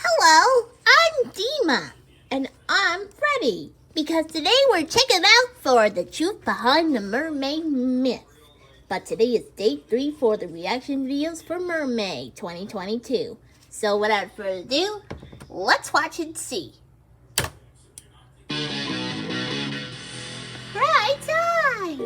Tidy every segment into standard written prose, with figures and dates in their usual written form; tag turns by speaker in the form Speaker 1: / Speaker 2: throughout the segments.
Speaker 1: Hello, I'm Deema, and I'm Freddi, because today we're checking out for the truth behind the mermaid myth. But today is day 3 for the reaction videos for Mermaid 2022. So without further ado, let's watch and see. Right side!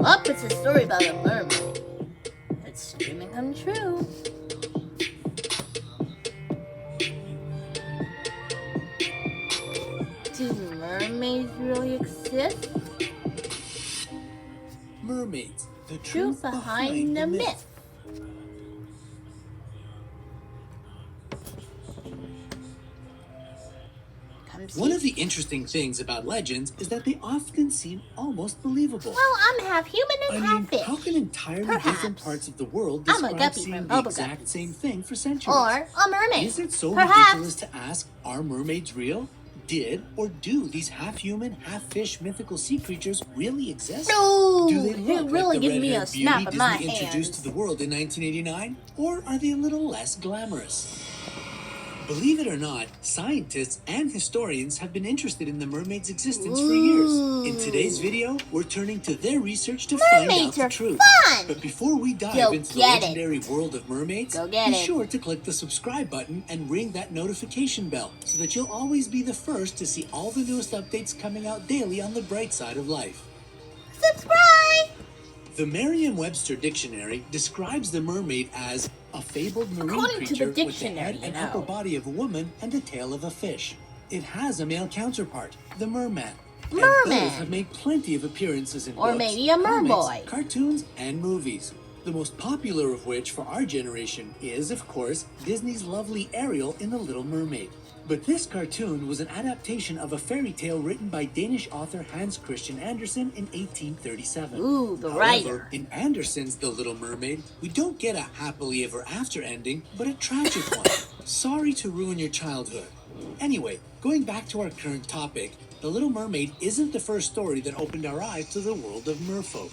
Speaker 1: Oh, it's a story about a mermaid. It's dreaming come true. Do mermaids really exist?
Speaker 2: Mermaids, the
Speaker 1: Truth behind the myth.
Speaker 2: One of the interesting things about legends is that they often seem almost believable.
Speaker 1: Well, I'm half human and half fish.
Speaker 2: How can entirely different parts of the world
Speaker 1: I'm a
Speaker 2: describe
Speaker 1: guppy
Speaker 2: seeing
Speaker 1: from
Speaker 2: the
Speaker 1: Bubble
Speaker 2: exact
Speaker 1: Guppies.
Speaker 2: same thing for centuries?
Speaker 1: Or a mermaid.
Speaker 2: Is it so ridiculous to ask, are mermaids real? Did or do these half-human, half-fish mythical sea creatures really exist?
Speaker 1: No,
Speaker 2: Do they
Speaker 1: you
Speaker 2: look
Speaker 1: really
Speaker 2: like the
Speaker 1: give me a
Speaker 2: red-haired
Speaker 1: snap
Speaker 2: beauty
Speaker 1: of my
Speaker 2: Disney introduced to the world in 1989? Or are they a little less glamorous? Believe it or not, scientists and historians have been interested in the mermaid's existence for years. In today's video, we're turning to their research to find out the truth.
Speaker 1: Fun.
Speaker 2: But before we dive
Speaker 1: Go
Speaker 2: into the
Speaker 1: get
Speaker 2: legendary world of mermaids, be sure to click the subscribe button and ring that notification bell so that you'll always be the first to see all the newest updates coming out daily on the bright side of life.
Speaker 1: Subscribe!
Speaker 2: The Merriam-Webster dictionary describes the mermaid as a fabled marine
Speaker 1: According to
Speaker 2: creature
Speaker 1: the dictionary,
Speaker 2: with the head and upper body of a woman and the tail of a fish. It has a male counterpart, the merman. And both have made plenty of appearances in books,
Speaker 1: maybe a
Speaker 2: comics,
Speaker 1: merboy.
Speaker 2: cartoons, and movies. The most popular of which for our generation is, of course, Disney's lovely Ariel in The Little Mermaid. But this cartoon was an adaptation of a fairy tale written by Danish author Hans Christian Andersen in 1837.
Speaker 1: Ooh, the
Speaker 2: However,
Speaker 1: writer.
Speaker 2: in Andersen's The Little Mermaid, we don't get a happily ever after ending, but a tragic one. Sorry to ruin your childhood. Anyway, going back to our current topic, The Little Mermaid isn't the first story that opened our eyes to the world of merfolk.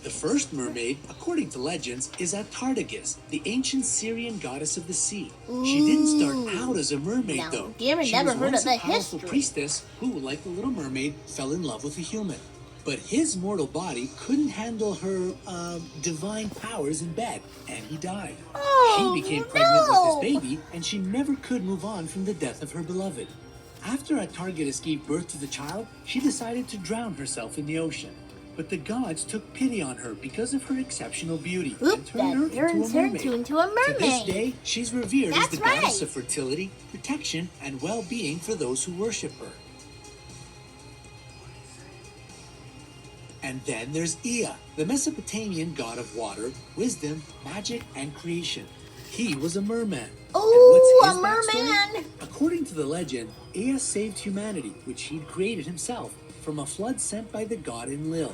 Speaker 2: The first mermaid, according to legends, is Atargatis, the ancient Syrian goddess of the sea. She didn't start out as a mermaid, though.
Speaker 1: She was once a
Speaker 2: powerful priestess who, like the Little Mermaid, fell in love with a human. But his mortal body couldn't handle her divine powers in bed, and he died. She became pregnant with his baby, and she never could move on from the death of her beloved. After Atargatis gave birth to the child, she decided to drown herself in the ocean. But the gods took pity on her because of her exceptional beauty and turned her into a mermaid. To this day, she's revered as the goddess of fertility, protection, and well-being for those who worship her. And then there's Ea, the Mesopotamian god of water, wisdom, magic, and creation. He was a merman.
Speaker 1: Oh, a merman!
Speaker 2: According to the legend, Ea saved humanity, which he'd created himself, from a flood sent by the god Enlil.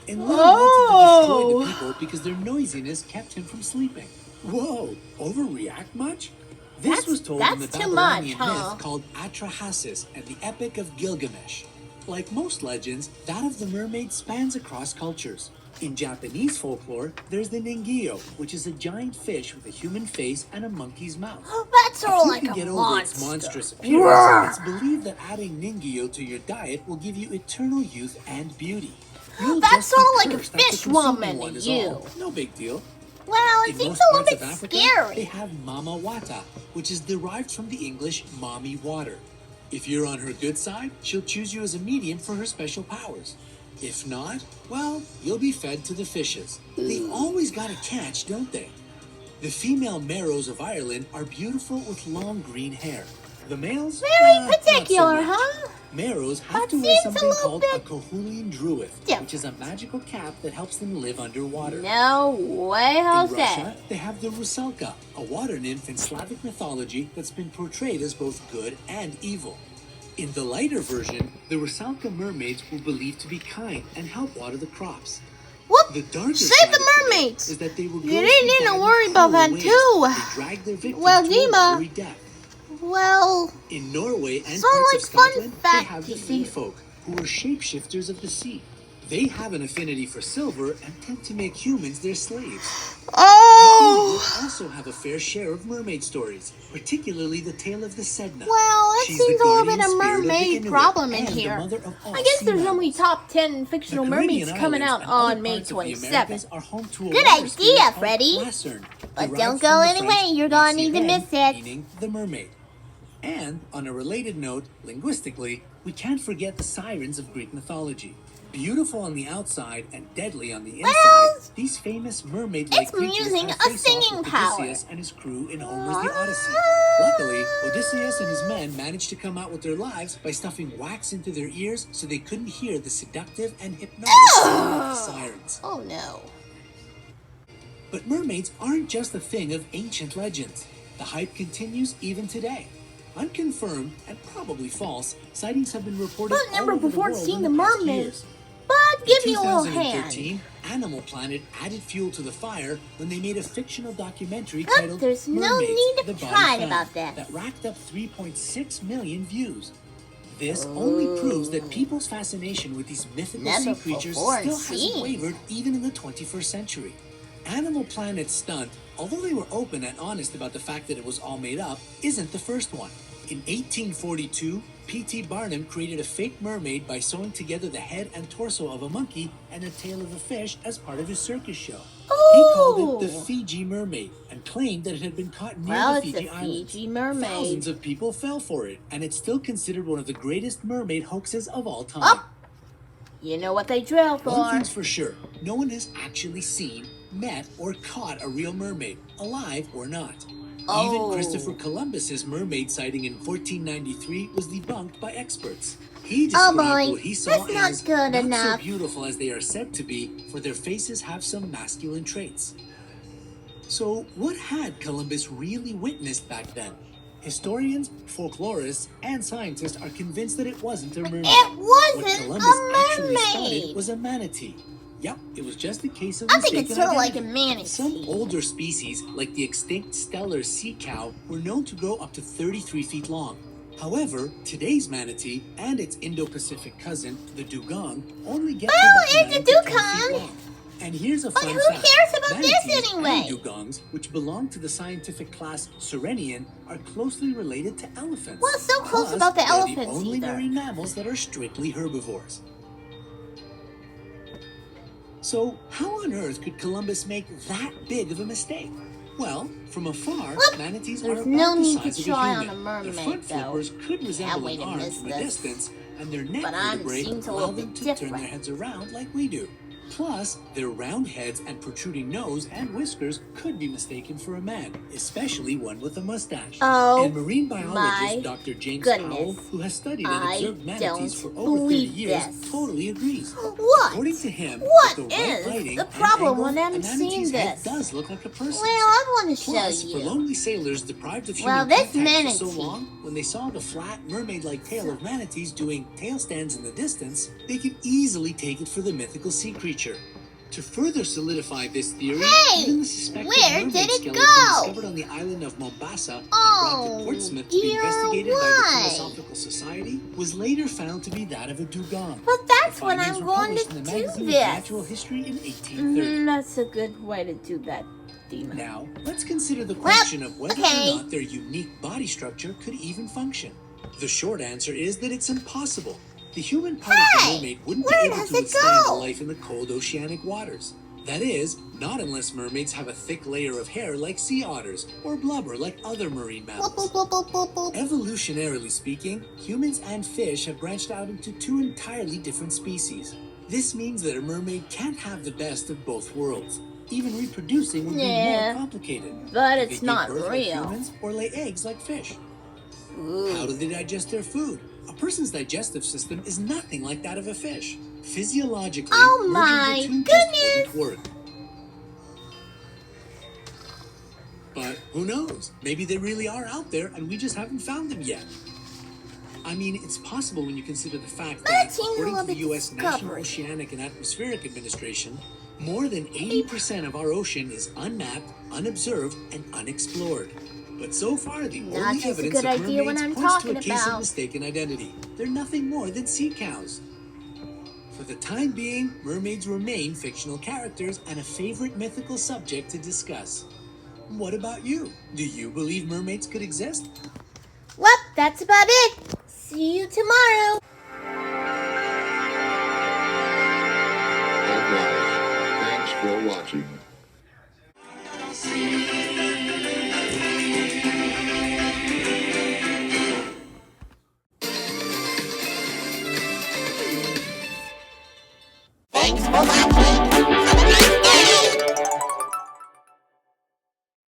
Speaker 2: Enlil wanted to destroy the people because their noisiness kept him from sleeping. Whoa, overreact much? This was told in the Babylonian myth called Atrahasis and the Epic of Gilgamesh. Like most legends, that of the mermaid spans across cultures. In Japanese folklore, there's the Ningyo, which is a giant fish with a human face and a monkey's mouth.
Speaker 1: That's
Speaker 2: If
Speaker 1: sort of
Speaker 2: you
Speaker 1: like
Speaker 2: can
Speaker 1: a
Speaker 2: get over its
Speaker 1: monster.
Speaker 2: monstrous appearance, it's believed that adding Ningyo to your diet will give you eternal youth and beauty. You'll
Speaker 1: That's
Speaker 2: just
Speaker 1: sort
Speaker 2: be
Speaker 1: of like a
Speaker 2: cursed after
Speaker 1: fish
Speaker 2: consuming
Speaker 1: woman
Speaker 2: one
Speaker 1: to
Speaker 2: is
Speaker 1: you.
Speaker 2: all. No big deal.
Speaker 1: Well, it
Speaker 2: In
Speaker 1: seems
Speaker 2: most
Speaker 1: a little
Speaker 2: parts
Speaker 1: bit
Speaker 2: of Africa,
Speaker 1: scary.
Speaker 2: they have Mama Wata, which is derived from the English mommy water. If you're on her good side, she'll choose you as a medium for her special powers. If not, well, you'll be fed to the fishes. They've always got a catch, don't they? The female Merrows of Ireland are beautiful with long green hair. The males?
Speaker 1: Very
Speaker 2: not so
Speaker 1: particular,
Speaker 2: much.
Speaker 1: huh?
Speaker 2: Merrows have
Speaker 1: That
Speaker 2: to wear
Speaker 1: seems a
Speaker 2: something
Speaker 1: little
Speaker 2: called a
Speaker 1: bit
Speaker 2: Kohulian druith,
Speaker 1: different.
Speaker 2: which is a magical cap that helps them live underwater.
Speaker 1: No way,
Speaker 2: In
Speaker 1: Jose.
Speaker 2: Russia, they have the Rusalka, a water nymph in Slavic mythology that's been portrayed as both good and evil. In the lighter version, the Rusalka mermaids were believed to be kind and help water the crops.
Speaker 1: Whoop!
Speaker 2: The darker
Speaker 1: Save
Speaker 2: side
Speaker 1: the
Speaker 2: of myth
Speaker 1: mermaids!
Speaker 2: is that they were
Speaker 1: You didn't need to worry about that too.
Speaker 2: They dragged their victims
Speaker 1: Well,
Speaker 2: to a
Speaker 1: Deema.
Speaker 2: watery death.
Speaker 1: Well,
Speaker 2: In Norway and
Speaker 1: sort of
Speaker 2: parts
Speaker 1: like
Speaker 2: of
Speaker 1: fun
Speaker 2: Scotland, they
Speaker 1: fact
Speaker 2: have
Speaker 1: to
Speaker 2: the
Speaker 1: you.
Speaker 2: Fee folk, who are shapeshifters of the sea. They have an affinity for silver and tend to make humans their slaves.
Speaker 1: oh,
Speaker 2: Inuit also have a fair share of mermaid stories, particularly the tale of the Sedna.
Speaker 1: well, it
Speaker 2: She's
Speaker 1: seems
Speaker 2: the
Speaker 1: a little bit
Speaker 2: guardian
Speaker 1: of
Speaker 2: spirit of the
Speaker 1: mermaid
Speaker 2: Inuit
Speaker 1: problem in
Speaker 2: and the
Speaker 1: here.
Speaker 2: mother of all
Speaker 1: I guess
Speaker 2: sea
Speaker 1: there's only
Speaker 2: mammals.
Speaker 1: top 10 fictional
Speaker 2: The
Speaker 1: mermaids
Speaker 2: Caribbean
Speaker 1: coming
Speaker 2: islands
Speaker 1: out
Speaker 2: and
Speaker 1: on
Speaker 2: other
Speaker 1: May
Speaker 2: parts of the
Speaker 1: 27th.
Speaker 2: Americas are home to a
Speaker 1: Good
Speaker 2: water
Speaker 1: idea,
Speaker 2: spirit called
Speaker 1: Freddy.
Speaker 2: Glassern,
Speaker 1: But
Speaker 2: derived
Speaker 1: don't
Speaker 2: from
Speaker 1: go
Speaker 2: the
Speaker 1: anyway,
Speaker 2: French
Speaker 1: you're gonna need to
Speaker 2: Glacier,
Speaker 1: miss it.
Speaker 2: meaning the mermaid. And on a related note, linguistically, we can't forget the sirens of Greek mythology. Beautiful on the outside and deadly on the inside,
Speaker 1: Well,
Speaker 2: these famous mermaid-like
Speaker 1: it's
Speaker 2: creatures
Speaker 1: using
Speaker 2: have
Speaker 1: a
Speaker 2: face-off
Speaker 1: singing
Speaker 2: with
Speaker 1: power.
Speaker 2: Odysseus and his crew in Homer's The Odyssey. Luckily, Odysseus and his men managed to come out with their lives by stuffing wax into their ears so they couldn't hear the seductive and hypnotic song of the sirens.
Speaker 1: Oh no.
Speaker 2: But mermaids aren't just a thing of ancient legends. The hype continues even today. Unconfirmed and probably false, sightings have been reported
Speaker 1: But never
Speaker 2: all over
Speaker 1: before
Speaker 2: the world
Speaker 1: seen
Speaker 2: in
Speaker 1: the
Speaker 2: past
Speaker 1: mermaid.
Speaker 2: years.
Speaker 1: But give
Speaker 2: In
Speaker 1: me a little hand.
Speaker 2: 2013, Animal Planet added fuel to the fire when they made a fictional documentary
Speaker 1: Look,
Speaker 2: titled
Speaker 1: there's no
Speaker 2: Mermaids,
Speaker 1: need to
Speaker 2: The Body
Speaker 1: cry
Speaker 2: Found,
Speaker 1: about that.
Speaker 2: that racked up 3.6 million views. This only proves that people's fascination with these mythical
Speaker 1: Never
Speaker 2: sea creatures
Speaker 1: before
Speaker 2: still hasn't
Speaker 1: seen.
Speaker 2: wavered even in the 21st century. Animal Planet's stunt, although they were open and honest about the fact that it was all made up, isn't the first one. In 1842, P.T. Barnum created a fake mermaid by sewing together the head and torso of a monkey and the tail of a fish as part of his circus show. He called it the
Speaker 1: Ooh.
Speaker 2: Fiji Mermaid and claimed that it had been caught near
Speaker 1: Well,
Speaker 2: the
Speaker 1: it's
Speaker 2: Fiji
Speaker 1: a
Speaker 2: Islands.
Speaker 1: Fiji mermaid.
Speaker 2: Thousands of people fell for it, and it's still considered one of the greatest mermaid hoaxes of all time.
Speaker 1: Up. You know what they drill for.
Speaker 2: One thing's for sure, no one has actually seen, met, or caught a real mermaid, alive or not.
Speaker 1: Oh.
Speaker 2: Even Christopher Columbus's mermaid sighting in 1493 was debunked by experts. He
Speaker 1: Oh,
Speaker 2: described
Speaker 1: boy,
Speaker 2: what he saw
Speaker 1: that's not
Speaker 2: as
Speaker 1: good
Speaker 2: not
Speaker 1: enough.
Speaker 2: so beautiful as they are said to be, for their faces have some masculine traits. So, what had Columbus really witnessed back then? Historians, folklorists, and scientists are convinced that it wasn't a mermaid.
Speaker 1: It wasn't
Speaker 2: What Columbus
Speaker 1: a
Speaker 2: actually
Speaker 1: mermaid.
Speaker 2: spotted was a manatee. Yep, it was just a case of
Speaker 1: I think
Speaker 2: mistaken
Speaker 1: it's sort of like a
Speaker 2: identity.
Speaker 1: manatee.
Speaker 2: Some older species, like the extinct stellar sea cow, were known to grow up to 33 feet long. However, today's manatee and its Indo-Pacific cousin, the dugong, only get to
Speaker 1: Well,
Speaker 2: about
Speaker 1: it's a
Speaker 2: 9 to 10
Speaker 1: dugong.
Speaker 2: feet long. And here's a
Speaker 1: But
Speaker 2: fun
Speaker 1: who
Speaker 2: fact.
Speaker 1: cares about this
Speaker 2: Manatees
Speaker 1: anyway?
Speaker 2: and dugongs, which belong to the scientific class Sirenian, are closely related to elephants.
Speaker 1: Well, so close
Speaker 2: Plus,
Speaker 1: about the
Speaker 2: they're
Speaker 1: elephants
Speaker 2: the only
Speaker 1: either.
Speaker 2: marine mammals that are strictly herbivores. So, how on earth could Columbus make that big of a mistake? Well, from afar,
Speaker 1: Whoop.
Speaker 2: manatees
Speaker 1: There's
Speaker 2: are
Speaker 1: no
Speaker 2: about the
Speaker 1: need
Speaker 2: size
Speaker 1: to
Speaker 2: of
Speaker 1: try
Speaker 2: a
Speaker 1: on
Speaker 2: human.
Speaker 1: a mermaid,
Speaker 2: Their front
Speaker 1: though.
Speaker 2: flippers could resemble
Speaker 1: way
Speaker 2: an
Speaker 1: to
Speaker 2: arm
Speaker 1: miss
Speaker 2: from a
Speaker 1: this.
Speaker 2: distance, and their neck
Speaker 1: But I'm
Speaker 2: vertebrae
Speaker 1: seems a
Speaker 2: allow
Speaker 1: little
Speaker 2: them
Speaker 1: bit
Speaker 2: to turn
Speaker 1: different.
Speaker 2: their heads around like we do. Plus, their round heads and protruding nose and whiskers could be mistaken for a man, especially one with a mustache.
Speaker 1: Oh,
Speaker 2: and marine
Speaker 1: my
Speaker 2: biologist Dr. James
Speaker 1: goodness.
Speaker 2: Powell, who has studied and
Speaker 1: I
Speaker 2: observed manatees for
Speaker 1: don't
Speaker 2: over 30
Speaker 1: believe
Speaker 2: years,
Speaker 1: this.
Speaker 2: totally agrees.
Speaker 1: What?
Speaker 2: According to him,
Speaker 1: What
Speaker 2: with the right
Speaker 1: is
Speaker 2: lighting
Speaker 1: the
Speaker 2: and
Speaker 1: problem
Speaker 2: angle,
Speaker 1: when I'm
Speaker 2: a
Speaker 1: seeing
Speaker 2: manatee's head
Speaker 1: this?
Speaker 2: does look like a person's.
Speaker 1: Well, I want to show
Speaker 2: Plus, for
Speaker 1: you.
Speaker 2: lonely sailors deprived of
Speaker 1: Well,
Speaker 2: human
Speaker 1: this
Speaker 2: contact for so
Speaker 1: manatee.
Speaker 2: long, when they saw the flat mermaid-like tail of manatees doing tail stands in the distance, they could easily take it for the mythical sea creature. To further solidify this theory,
Speaker 1: Hey!
Speaker 2: even the suspected
Speaker 1: Where
Speaker 2: mermaid
Speaker 1: did it
Speaker 2: skeleton
Speaker 1: go?
Speaker 2: discovered on the island of Mombasa and
Speaker 1: Oh,
Speaker 2: brought to Portsmouth to be
Speaker 1: dear,
Speaker 2: investigated by the
Speaker 1: why?
Speaker 2: Philosophical Society was later found to be that of a dugong.
Speaker 1: Well, that's
Speaker 2: The
Speaker 1: what
Speaker 2: findings
Speaker 1: I'm
Speaker 2: were
Speaker 1: going
Speaker 2: published
Speaker 1: to
Speaker 2: in the
Speaker 1: do
Speaker 2: magazine of
Speaker 1: this.
Speaker 2: Natural History in 1830.
Speaker 1: That's a good way to do that, Deema.
Speaker 2: Now, let's consider the question of whether or not their unique body structure could even function. The short answer is that it's impossible. The human part of the mermaid wouldn't be
Speaker 1: where
Speaker 2: able
Speaker 1: does
Speaker 2: to
Speaker 1: it
Speaker 2: withstand
Speaker 1: go?
Speaker 2: life in the cold oceanic waters. That is, not unless mermaids have a thick layer of hair like sea otters, or blubber like other marine mammals. Evolutionarily speaking, humans and fish have branched out into two entirely different species. This means that a mermaid can't have the best of both worlds. Even reproducing would be more complicated.
Speaker 1: But
Speaker 2: Could
Speaker 1: it's
Speaker 2: they
Speaker 1: not
Speaker 2: give birth
Speaker 1: real.
Speaker 2: like humans or lay eggs like fish?
Speaker 1: Ooh.
Speaker 2: How do they digest their food? A person's digestive system is nothing like that of a fish. Physiologically,
Speaker 1: Oh
Speaker 2: merging
Speaker 1: my
Speaker 2: the two
Speaker 1: goodness!
Speaker 2: just wouldn't work. But who knows? Maybe they really are out there and we just haven't found them yet. I mean, it's possible when you consider the fact that, according to the U.S. National Oceanic and Atmospheric Administration, more than 80% of our ocean is unmapped, unobserved, and unexplored. But so far, the
Speaker 1: Not
Speaker 2: only
Speaker 1: just a
Speaker 2: evidence
Speaker 1: good
Speaker 2: of
Speaker 1: idea when
Speaker 2: mermaids
Speaker 1: I'm
Speaker 2: points to a
Speaker 1: talking
Speaker 2: case of
Speaker 1: about.
Speaker 2: mistaken identity. They're nothing more than sea cows. For the time being, mermaids remain fictional characters and a favorite mythical subject to discuss. What about you? Do you believe mermaids could exist?
Speaker 1: Well, that's about it. See you tomorrow.
Speaker 3: Alright, thanks for watching.
Speaker 1: Thanks for watching.